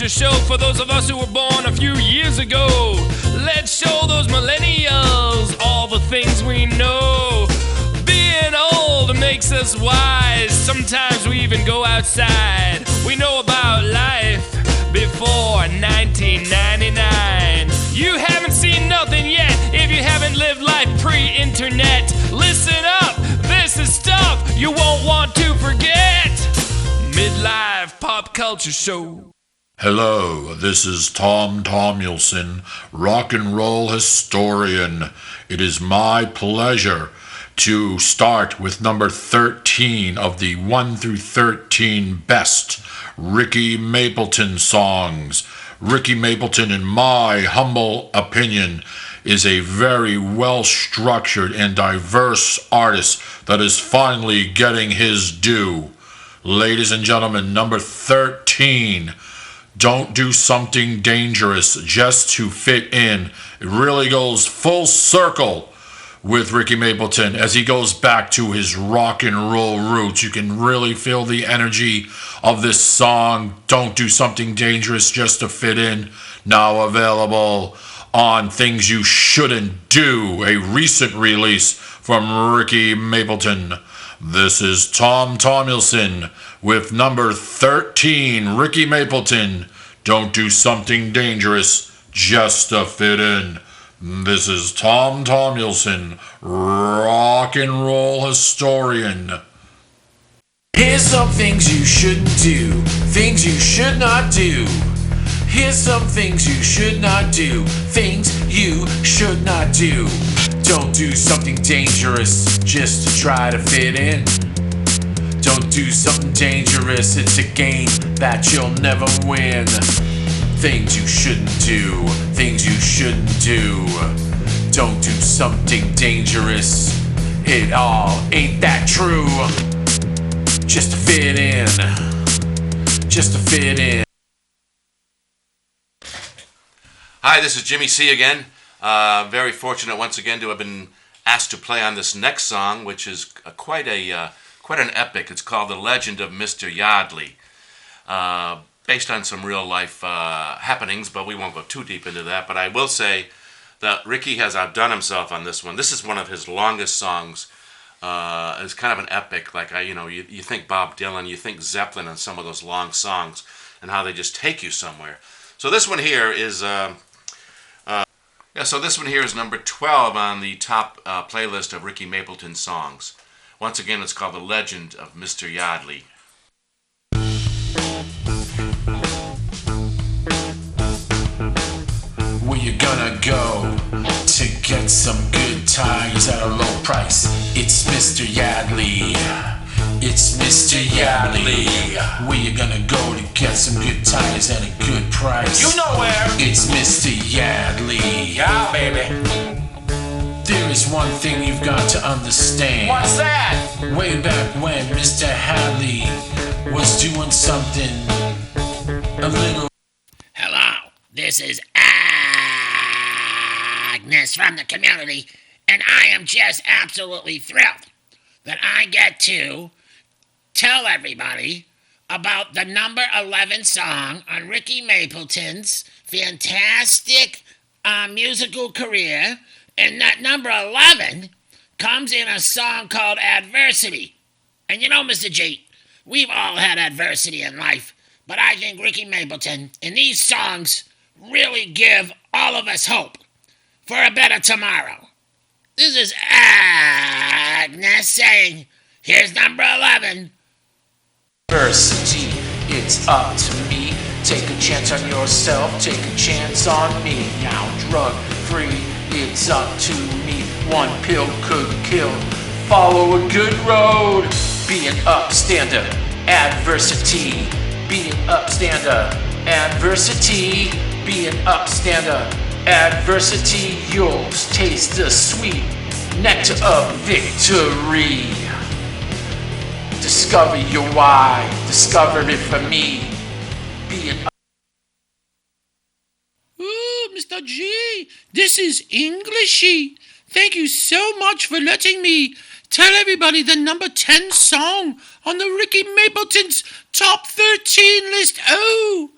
Culture Show for those of us who were born a few years ago. Let's show those millennials all the things we know. Being old makes us wise. Sometimes we even go outside. We know about life before 1999. You haven't seen nothing yet if you haven't lived life pre-internet. Listen up, this is stuff you won't want to forget. Midlife Pop Culture Show. Hello, this is Tom Tomulson, rock and roll historian. It is my pleasure to start with number 13 of the 1 through 13 best Ricky Mapleton songs. Ricky Mapleton, in my humble opinion, is a very well-structured and diverse artist that is finally getting his due. Ladies and gentlemen, number 13, Don't Do Something Dangerous Just to Fit In. It really goes full circle with Ricky Mapleton as he goes back to his rock and roll roots. You can really feel the energy of this song, Don't Do Something Dangerous Just to Fit In, now available on Things You Shouldn't Do, a recent release from Ricky Mapleton. This is Tom Tomulson with number 13, Ricky Mapleton, Don't Do Something Dangerous Just to Fit In. This is Tom Tomulson, rock and roll historian. Here's some things you shouldn't do, things you should not do. Here's some things you should not do, things you should not do. Don't do something dangerous just to try to fit in. Don't do something dangerous, it's a game that you'll never win. Things you shouldn't do, things you shouldn't do. Don't do something dangerous, it all ain't that true. Just to fit in, just to fit in. Hi, this is Jimmy C again. Very fortunate once again to have been asked to play on this next song, which is quite an epic. It's called The Legend of Mr. Yardley. Based on some real life happenings, but we won't go too deep into that. But I will say that Ricky has outdone himself on this one. This is one of his longest songs. It's kind of an epic. Like you think Bob Dylan, you think Zeppelin, and some of those long songs, and how they just take you somewhere. So this one here is number 12 on the top playlist of Ricky Mapleton songs. Once again, it's called The Legend of Mr. Yardley. Where you gonna go to get some good tires at a low price? It's Mr. Yardley. It's Mr. Yardley. Where you gonna go to get some good tires at a good price? You know where. It's Mr. Yardley. Yeah, baby. There is one thing you've got to understand. What's that? Way back when Mr. Hadley was doing something a little... Hello, this is Agnes from the community, and I am just absolutely thrilled that I get to tell everybody about the number 11 song on Ricky Mapleton's fantastic musical career. And that number 11 comes in a song called Adversity. And you know, Mr. G, we've all had adversity in life, but I think Ricky Mapleton and these songs really give all of us hope for a better tomorrow. This is Agnes saying, here's number 11. Adversity, it's up to me. Take a chance on yourself, take a chance on me. Now drug free, it's up to me. One pill could kill. Follow a good road. Be an upstander. Adversity. Be an upstander. Adversity. Be an upstander. Adversity. You'll taste the sweet nectar of victory. Discover your why. Discover it for me. Be an Mr. G, this is Englishy. Thank you so much for letting me tell everybody the number 10 song on the Ricky Mapleton's top 13 list. Oh,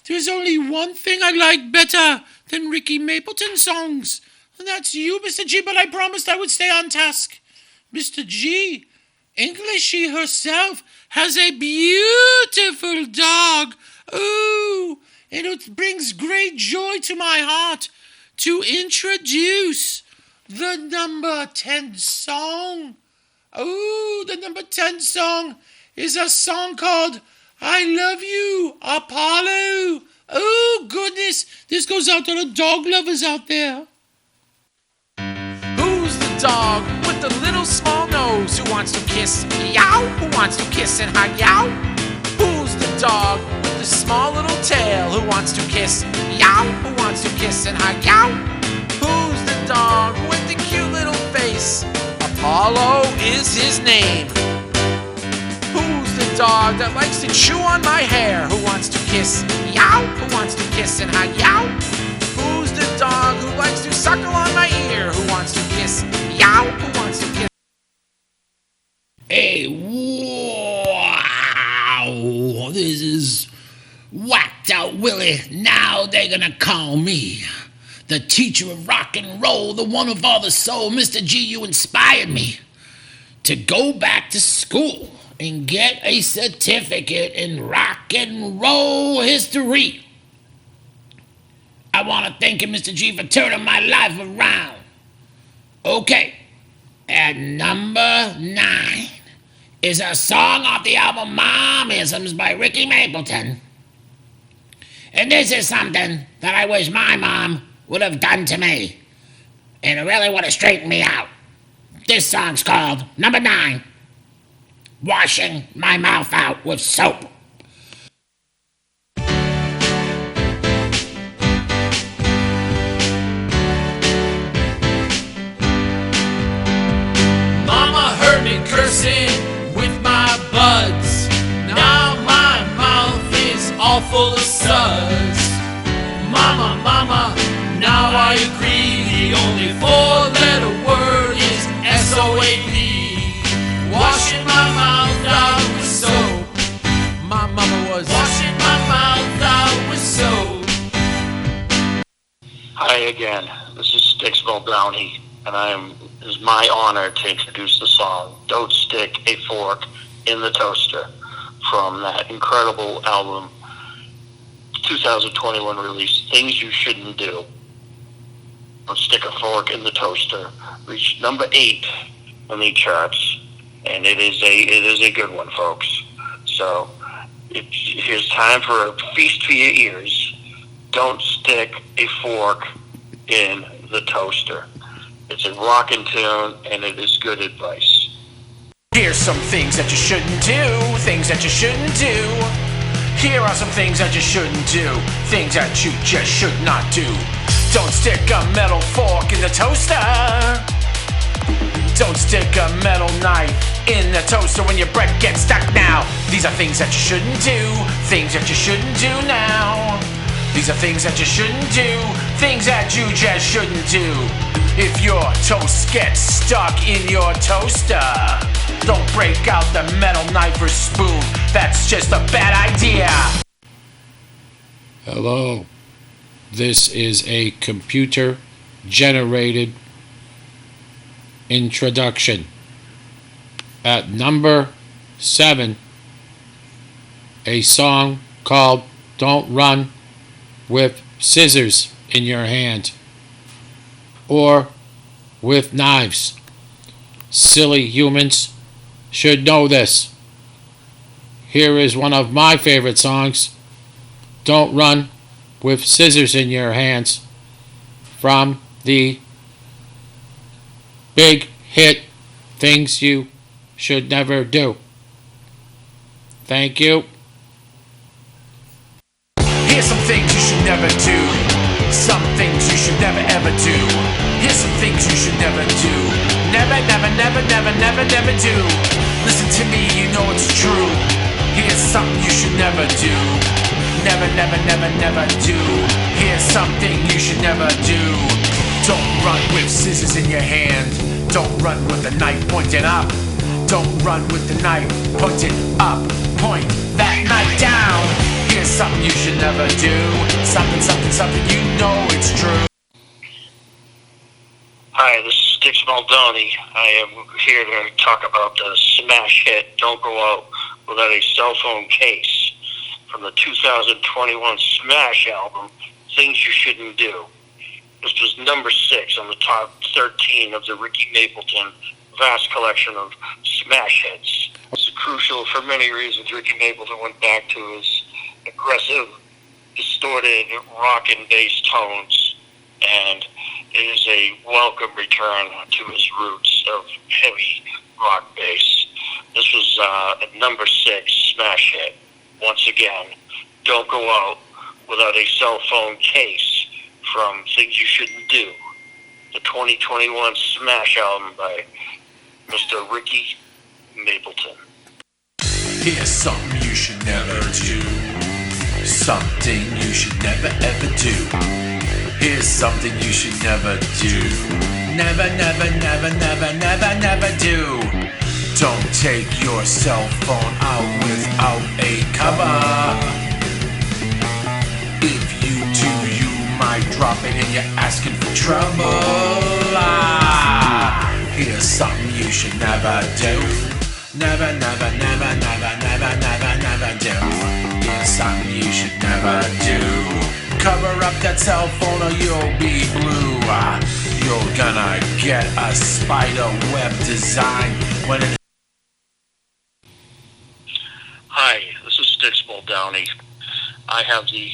There's only one thing I like better than Ricky Mapleton songs, and that's you, Mr. G, but I promised I would stay on task. Mr. G, Englishy herself has a beautiful dog. Ooh, and it brings great joy to my heart to introduce the number 10 song. Ooh, the number 10 song is a song called I Love You, Apollo. Oh, goodness. This goes out to the dog lovers out there. Who's the dog with the little small nose who wants to kiss yow? Who wants to kiss and hug yow? Who's the dog with the small little tail who wants to kiss yow? Who wants to kiss and hug yow? Who's the dog with the cute little face? Apollo is his name. Who's the dog that likes to chew on my hair? Who wants to kiss yow? Who wants to kiss and hug yow? Who's the dog who likes to suckle on my ear? Who wants to kiss yow? Who wants to kiss? Hey, wow, this is whacked out Willie. Now they're gonna call me the teacher of rock and roll, the one of all the soul. Mr. G, you inspired me to go back to school and get a certificate in rock and roll history. I want to thank you, Mr. G, for turning my life around. Okay, at number 9 is a song off the album Momisms by Ricky Mapleton. And this is something that I wish my mom would have done to me. And it really would have straightened me out. This song's called number 9, Washing My Mouth Out with Soap. Mama heard me cursing with my buds. Now my mouth is all full of suds. Mama, mama, now I agree. The only 4-letter word is S-O-A-P. Washing my mouth out with soap. My mama was Washing my mouth out with soap. Hi again. This is Sticksville Brownie, and it is my honor to introduce the song Don't Stick a Fork in the Toaster from that incredible album, 2021 release, Things You Shouldn't Do. Don't Stick a Fork in the Toaster reached number 8 on the charts, and it is a good one, folks. So here's time for a feast for your ears. Don't stick a fork in the toaster. It's a rockin' tune, and it is good advice. Here's some things that you shouldn't do, things that you shouldn't do. Here are some things that you shouldn't do, things that you just should not do. Don't stick a metal fork in the toaster. Don't stick a metal knife in the toaster when your bread gets stuck now. These are things that you shouldn't do, things that you shouldn't do now. These are things that you shouldn't do, things that you just shouldn't do. If your toast gets stuck in your toaster, don't break out the metal knife or spoon. That's just a bad idea. Hello. This is a computer-generated introduction. At number 7, a song called Don't Run with Scissors in Your Hand or with Knives. Silly humans should know this. Here is one of my favorite songs, Don't Run with Scissors in Your Hands, from the big hit Things You Should Never Do. Thank you. Here's some things you should never do, some things you should never ever do. Here's some things you should never do, never, never, never, never, never, never do. Listen to me, you know it's true. Here's something you should never do, never, never, never, never do. Here's something you should never do. Don't run with scissors in your hand. Don't run with the knife pointing up. Don't run with the knife pointed up. Point that knife down. Here's something you should never do. Something, something, something, you know it's true. Hi, this is Dick Smaldoni. I am here to talk about the smash hit Don't Go Out Without a Cell Phone Case from the 2021 Smash album, Things You Shouldn't Do. This was number 6 on the top 13 of the Ricky Mapleton vast collection of smash hits. It's crucial for many reasons. Ricky Mapleton went back to his aggressive, distorted rock and bass tones, and it is a welcome return to his roots of heavy rock bass. This was a number 6 smash hit. Once again, Don't Go Out Without a Cell Phone Case from Things You Shouldn't Do, the 2021 Smash album by Mr. Ricky Mapleton. Here's something you should never do. Something you should never ever do. Here's something you should never do. Never, never, never, never, never, never do. Don't take your cell phone out without a cover. If you do, you might drop it and you're asking for trouble. Here's something you should never do. Never, never, never, never, never, never, never do. Here's something you should never do. Cover up that cell phone or you'll be blue. You're gonna get a spider web design when it... Hi, this is Sticks Downey. I have the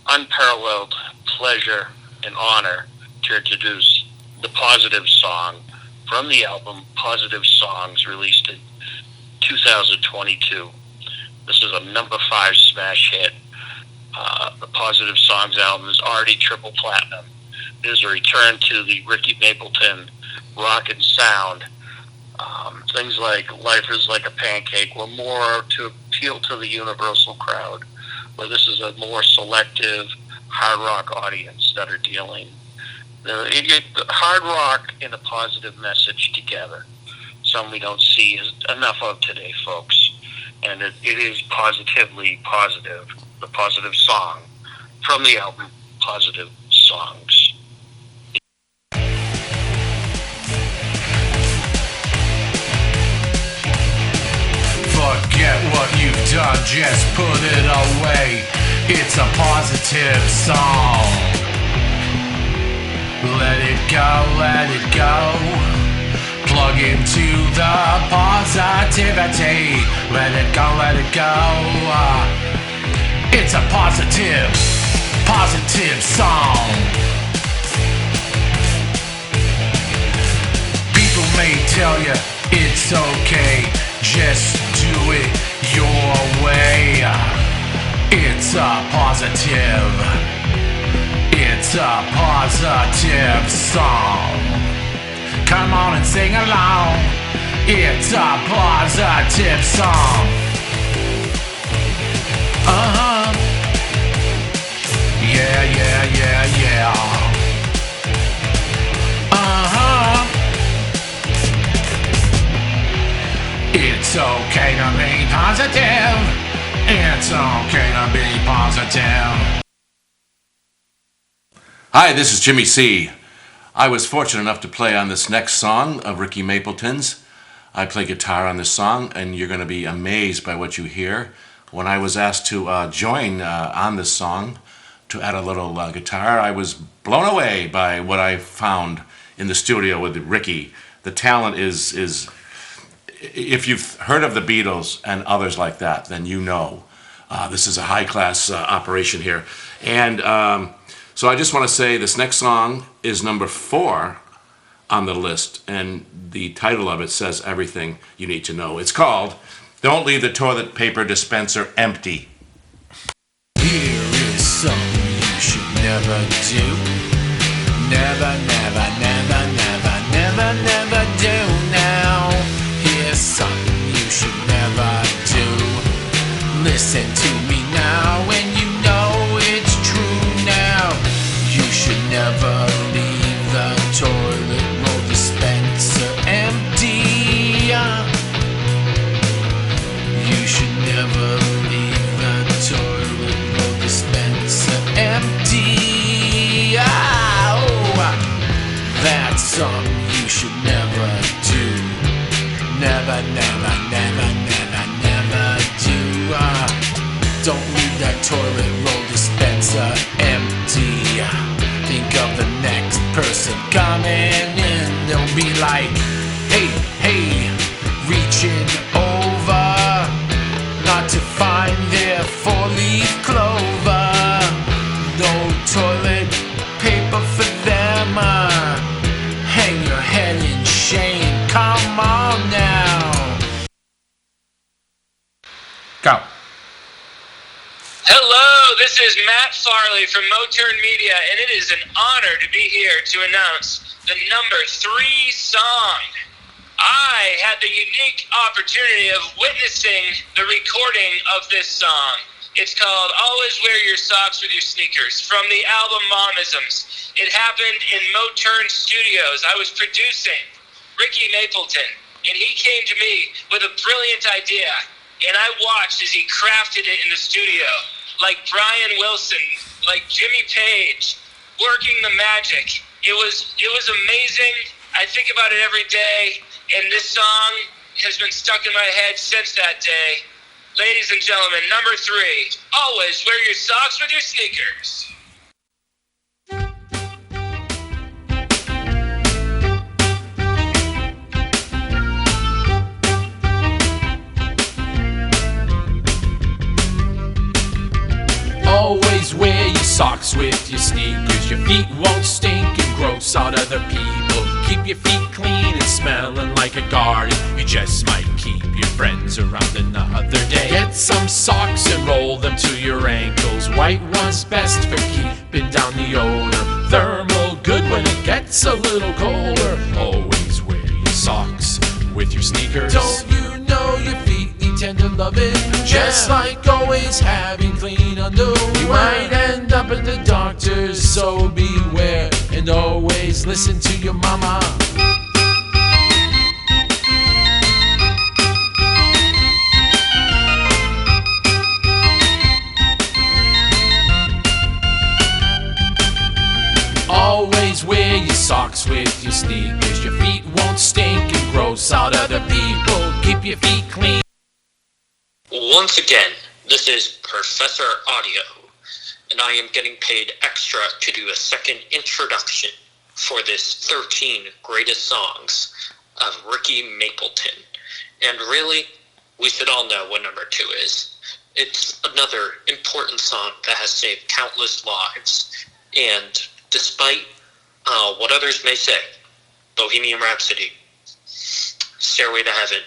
unparalleled pleasure and honor to introduce the Positive song from the album Positive Songs, released in 2022. This is a number 5 smash hit. The Positive Songs album is already triple platinum. It is a return to the Ricky Mapleton rock and sound. Things like Life is Like a Pancake were more to appeal to the universal crowd, where this is a more selective hard rock audience that are dealing. Hard rock and a positive message together. Some we don't see enough of today, folks. And it is positively positive. The Positive song from the album Positive Songs. Forget what you've done, just put it away. It's a positive song. Let it go, let it go. Plug into the positivity. Let it go, let it go. It's a positive, positive song. People may tell you it's okay, just do it your way. It's a positive, it's a positive song. Come on and sing along. It's a positive song. Yeah, yeah, yeah, yeah. It's okay to be positive. It's okay to be positive. Hi, this is Jimmy C. I was fortunate enough to play on this next song of Ricky Mapleton's. I play guitar on this song, and you're going to be amazed by what you hear. When I was asked to join on this song, to add a little guitar, I was blown away by what I found in the studio with Ricky. The talent is if you've heard of the Beatles and others like that, then you know this is a high-class operation here. And so I just want to say this next song is number 4 on the list, and the title of it says everything you need to know. It's called Don't Leave the Toilet Paper Dispenser Empty. Here is something you should never do. Never, never, never, never, never, never do now. Here's something you should never do. Listen to me now, and you know it's true now. You should never leave the toilet roll dispenser empty. You should never leave the toilet coming in, they'll be like, hey, hey, reaching over, not to find their four-leaf clover. No toilet paper for them. Hang your head in shame. Come on now. Go. Hello, this is Matt Farley from Mapleton Media, and it is an honor to be here to announce the number 3 song. I had the unique opportunity of witnessing the recording of this song. It's called Always Wear Your Socks with Your Sneakers from the album Momisms. It happened in Mapleton Studios. I was producing Ricky Mapleton, and he came to me with a brilliant idea, and I watched as he crafted it in the studio, like Brian Wilson, like Jimmy Page, working the magic. It was amazing. I think about it every day, and this song has been stuck in my head since that day. Ladies and gentlemen, number 3, always wear your socks with your sneakers. Always wear your socks with your sneakers. Your feet won't stink and gross out other people. Keep your feet clean and smelling like a garden. You just might keep your friends around another day. Get some socks and roll them to your ankles. White one's best for keeping down the odor. Thermal good when it gets a little colder. Always wear your socks with your sneakers. Don't you know your feet need tender loving? Just like always having clean underwear. You might end up at the doctor's, so beware. And always listen to your mama. Always wear your socks with your sneakers. Your feet won't stink and gross out other people. Keep your feet clean. Once again, this is Professor Audio, and I am getting paid extra to do a second introduction for this 13 greatest songs of Ricky Mapleton. And really, we should all know what number 2 is. It's another important song that has saved countless lives, and despite what others may say, Bohemian Rhapsody, Stairway to Heaven,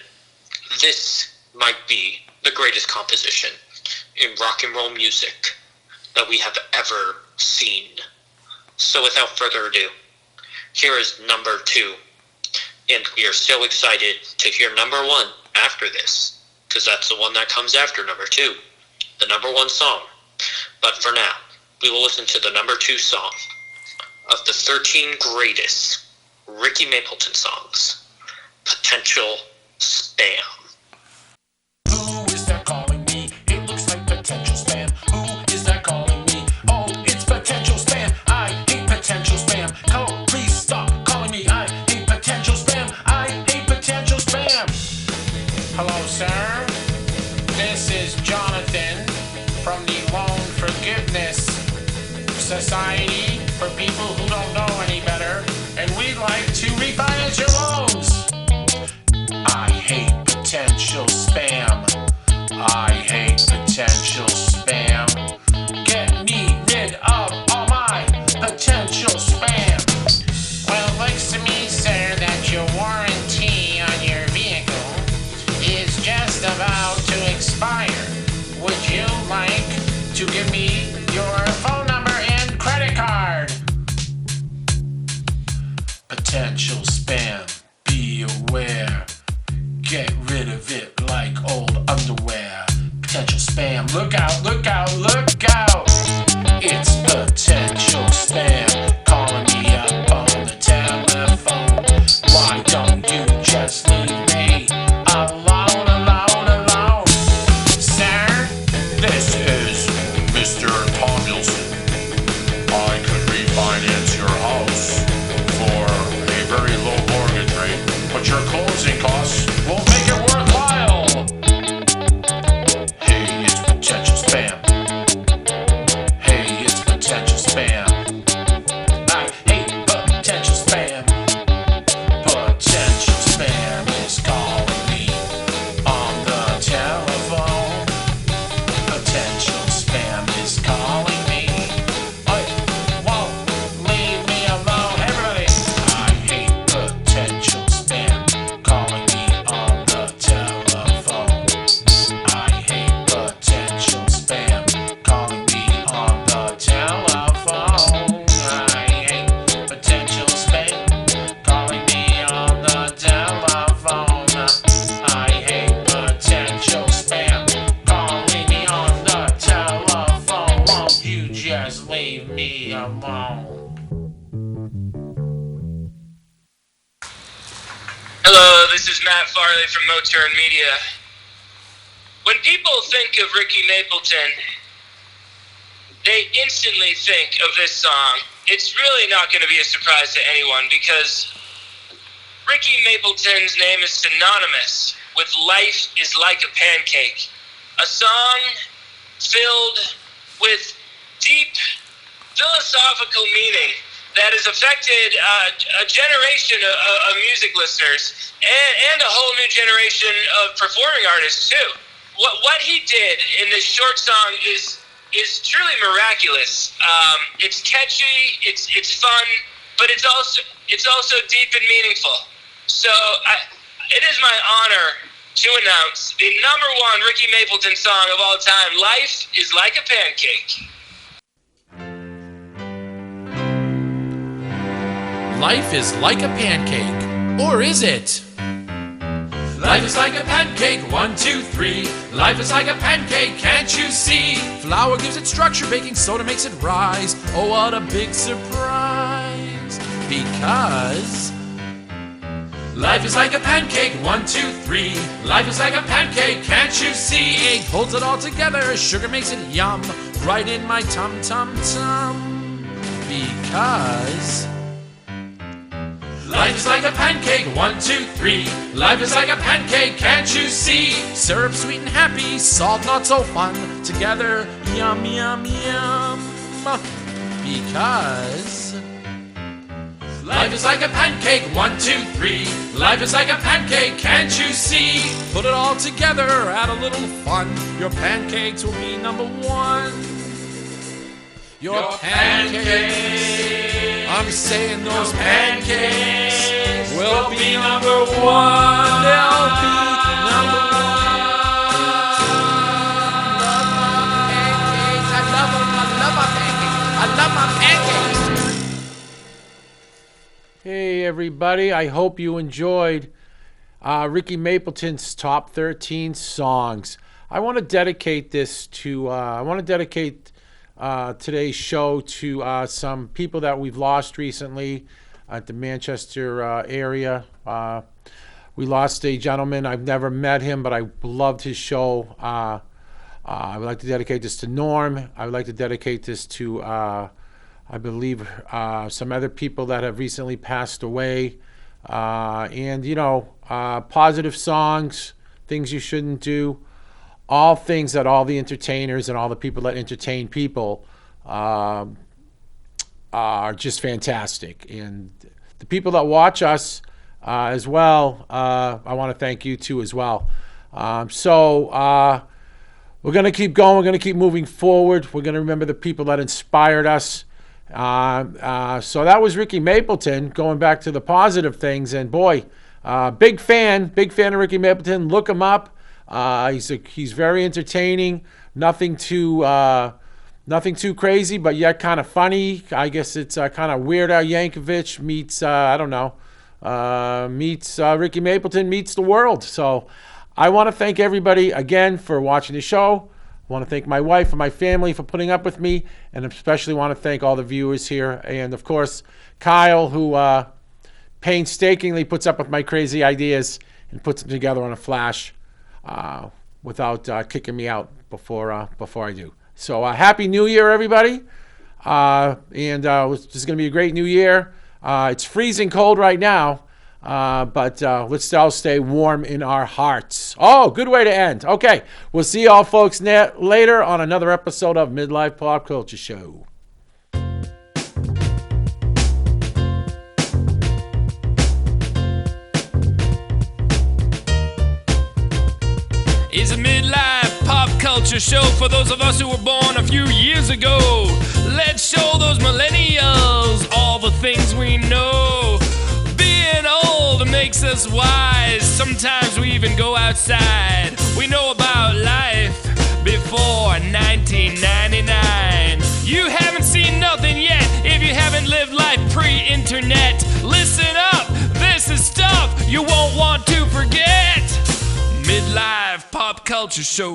this might be the greatest composition in rock and roll music that we have ever seen. So without further ado, here is number 2, and we are so excited to hear number 1 after this, because that's the one that comes after number 2, the number 1 song. But for now, we will listen to the number 2 song of the 13 greatest Ricky Mapleton songs, Potential Spam. Who is that calling me? It looks like potential spam. Who is that calling me? Oh, it's potential spam. I hate potential spam. Oh, please stop calling me. I hate potential spam. I hate potential spam. Hello, sir. This is Jonathan from the Loan Forgiveness Society for people who don't know any better, and we'd like to refinance your loans. I hate potential spam. I hate potential spam. Get me rid of all my potential spam. Well, it looks to me, sir, that your warranty on your vehicle is just about to expire. Would you like to give me your phone number and credit card? Potential spam. Be aware. Get rid of it like old underwear. Potential spam. Look out, look out, look out. It's potential spam. Calling me up on the telephone. Why don't you just leave me alone, alone, alone? Sir? This is Mr. Tomulson. I could refinance your house for a very low mortgage rate, but your closing costs won't make it this is Matt Farley from Moturn Media. When people think of Ricky Mapleton, they instantly think of this song. It's really not going to be a surprise to anyone because Ricky Mapleton's name is synonymous with Life is Like a Pancake, a song filled with deep philosophical meaning that has affected a generation of music listeners and a whole new generation of performing artists too. What he did in this short song is truly miraculous. It's catchy, it's fun, but it's also deep and meaningful. So it is my honor to announce the #1 Ricky Mapleton song of all time, "Life is Like a Pancake." Life is like a pancake, or is it? Life is like a pancake, 1, 2, 3. Life is like a pancake, can't you see? Flour gives it structure, baking soda makes it rise. Oh, what a big surprise. Because life is like a pancake, 1, 2, 3. Life is like a pancake, can't you see? Egg holds it all together, sugar makes it yum, right in my tum-tum-tum. Because life is like a pancake, 1, 2, 3. Life is like a pancake, can't you see? Syrup sweet and happy, salt not so fun. Together, yum, yum, yum. Because life is like a pancake, 1, 2, 3. Life is like a pancake, can't you see? Put it all together, add a little fun. Your pancakes will be #1. Your pancakes. I'm saying those pancakes will be #1. They'll be #1. I love them. I love my pancakes. I love my pancakes. Hey everybody, I hope you enjoyed Ricky Mapleton's top 13 songs. I want to dedicate this to today's show to some people that we've lost recently at the Manchester area. We lost a gentleman. I've never met him, but I loved his show. I would like to dedicate this to Norm. I would like to dedicate this to, I believe, some other people that have recently passed away. And, positive songs, things you shouldn't do. All things that all the entertainers and all the people that entertain people are just fantastic. And the people that watch us as well, I want to thank you too as well. So we're going to keep going. We're going to keep moving forward. We're going to remember the people that inspired us. So that was Ricky Mapleton, going back to the positive things. And boy, big fan of Ricky Mapleton. Look him up. He's very entertaining. Nothing too crazy, but yet kind of funny. I guess it's kind of Weird Al Yankovic meets Ricky Mapleton meets the world. So I want to thank everybody again for watching the show. I want to thank my wife and my family for putting up with me, and especially want to thank all the viewers here, and of course Kyle, who painstakingly puts up with my crazy ideas and puts them together on a flash. Without kicking me out before I do. So Happy New Year, everybody. And this is going to be a great new year. It's freezing cold right now, but let's all stay warm in our hearts. Oh, good way to end. Okay, we'll see y'all folks later on another episode of Midlife Pop Culture Show. Is a midlife pop culture show for those of us who were born a few years ago. Let's show those millennials all the things we know. Being old makes us wise. Sometimes we even go outside. We know about life before 1999. You haven't seen nothing yet if you haven't lived life pre-internet. Listen up, this is stuff you won't want to forget. Midlife Pop Culture Show.